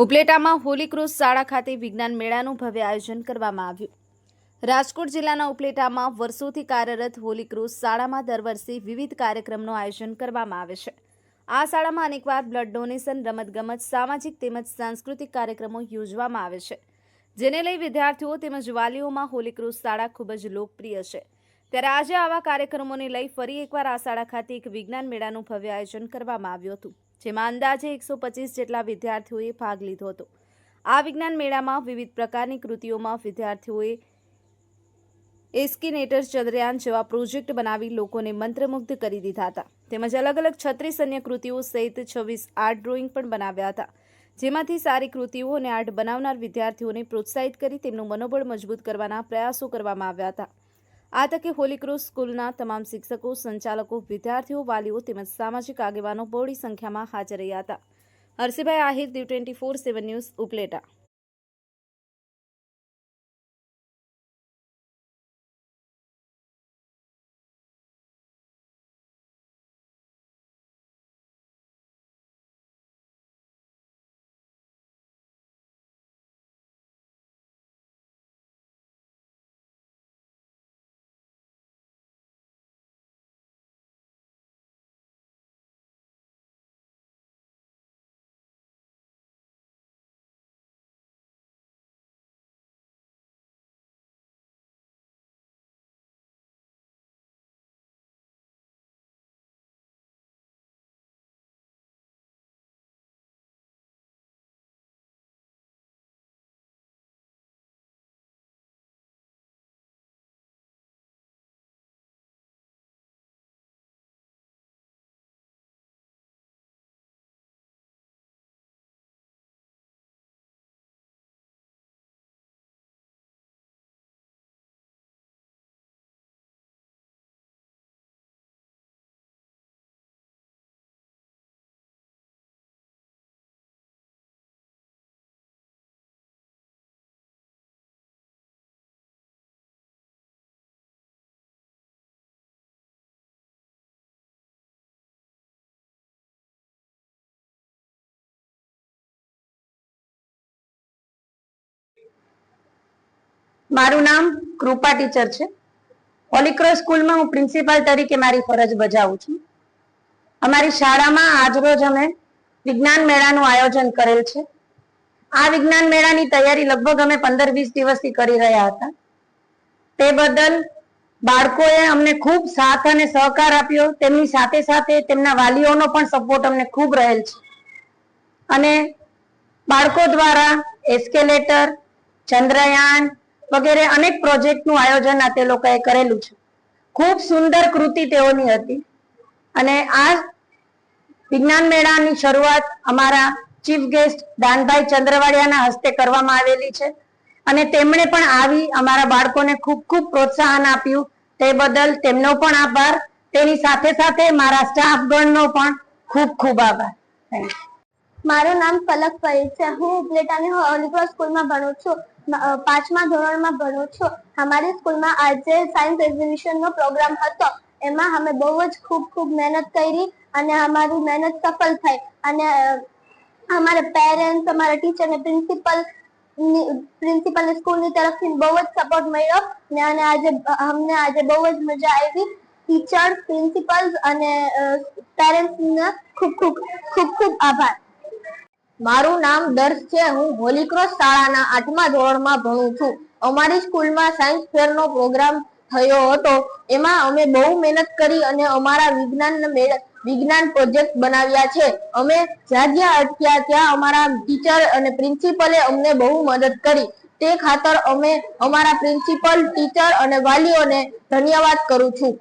ઉપલેટામાં Holi cross શાળા ખાતે વિજ્ઞાન મેળાનું ભવ્ય આયોજન કરવામાં આવ્યું। રાજકોટ જિલ્લાના ઉપલેટામાં વર્ષોથી કાર્યરત હોલી ક્રોસ શાળામાં દર વર્ષે વિવિધ કાર્યક્રમનું આયોજન કરવામાં આવે છે। આ શાળામાં અનેકવાર બ્લડ ડોનેશન, રમતગમત, સામાજિક તેમજ સાંસ્કૃતિક કાર્યક્રમો યોજવામાં આવે છે, જેને લઈ વિદ્યાર્થીઓ તેમજ વાલીઓમાં હોલી ક્રોસ શાળા ખૂબ જ લોકપ્રિય છે। ત્યારે આજે આવા કાર્યક્રમોને લઈ ફરી એકવાર આ શાળા ખાતે એક વિજ્ઞાન મેળાનું ભવ્ય આયોજન કરવામાં આવ્યું હતું, જેમાં અંદાજે 125 જેટલા વિદ્યાર્થીઓએ ભાગ લીધો હતો। આ વિજ્ઞાન મેળામાં વિવિધ પ્રકારની કૃતિઓમાં વિદ્યાર્થીઓએ એસ્કિનેટર, ચંદ્રયાન જેવા પ્રોજેક્ટ બનાવી લોકોને મંત્રમુગ્ધ કરી દીધા હતા, તેમજ અલગ અલગ 36 અન્ય કૃતિઓ સહિત 26 આર્ટ ડ્રોઈંગ પણ બનાવ્યા હતા, જેમાંથી સારી કૃતિઓ અને આર્ટ બનાવનાર વિદ્યાર્થીઓને પ્રોત્સાહિત કરી તેમનું મનોબળ મજબૂત કરવાના પ્રયાસો કરવામાં આવ્યા હતા। આ તકે હોલી ક્રોસ સ્કૂલના તમામ શિક્ષકો, સંચાલકો, વિદ્યાર્થીઓ, વાલીઓ તેમજ સામાજિક આગેવાનો બહોળી સંખ્યામાં હાજર રહ્યા હતા। હર્ષિભાઈ આહિર, દીવ 24/7 ન્યૂઝ, ઉપલેટા। મારું નામ કૃપા ટીચર છે। હોલી ક્રોસ સ્કૂલમાં હું પ્રિન્સિપાલ તરીકે મારી ફરજ બજાવું છું। અમારી શાળામાં આજરોજ અમે વિજ્ઞાન મેળાનું આયોજન કરેલ છે। આ વિજ્ઞાન મેળાની તૈયારી લગભગ અમે 15-20 દિવસથી કરી રહ્યા હતા। તે બદલ બાળકોએ અમને ખૂબ સાથ અને સહકાર આપ્યો। તેમની સાથે સાથે તેમના વાલીઓનો પણ સપોર્ટ અમને ખૂબ રહેલ છે અને બાળકો દ્વારા એસ્કેલેટર, ચંદ્રયાન વગેરે અનેક પ્રોજેક્ટનું આયોજન આ તે લોકોએ કરેલું છે। ખૂબ સુંદર કૃતિ તેઓની હતી અને આ વિજ્ઞાન મેળાની શરૂઆત અમારા ચીફ ગેસ્ટ દાનભાઈ ચંદ્રવાડિયાના હસ્તે કરવામાં આવેલી છે અને તેમણે પણ આવી અમારા બાળકોને ખૂબ ખૂબ પ્રોત્સાહન આપ્યું। તે બદલ તેમનો પણ આભાર। તેની સાથે સાથે મારા સ્ટાફગણનો પણ ખૂબ ખૂબ આભાર। Thank you. મારું નામ ફલક ફરીદ છે। હું ઉપલેટાની હોલી ક્રોસ સ્કૂલમાં ભણું છું। 5મા ધોરણમાં ભણું છું। અમારી સ્કૂલમાં આજે સાયન્સ એક્ઝિબિશનનો પ્રોગ્રામ હતો। એમાં અમે બહુ જ ખૂબ મહેનત કરી અને અમારી મહેનત સફળ થઈ અને અમારા પેરેન્ટ્સ, અમારા ટીચર અને પ્રિન્સિપલ સ્કૂલની તરફથી બહુ જ સપોર્ટ મળ્યો અને અમને આજે બહુ જ મજા આવી। ટીચર્સ, પ્રિન્સિપલ્સ અને પેરેન્ટ્સને ખૂબ આભાર। મારું નામ દર્શ છે। હું હોલી ક્રોસ શાળાના 8મા ધોરણમાં ભણું છું। અમારી સ્કૂલમાં સાયન્સ ફેરનો પ્રોગ્રામ થયો હતો। એમાં અમે બહુ મહેનત કરી અને અમારા વિજ્ઞાન પ્રોજેક્ટ બનાવ્યા છે। અમે જ્યાં અટક્યા ત્યાં અમારા ટીચર અને પ્રિન્સિપલે અમને બહુ મદદ કરી। તે ખાતર અમે અમારા પ્રિન્સિપલ, ટીચર અને વાલીઓને ધન્યવાદ કરું છું।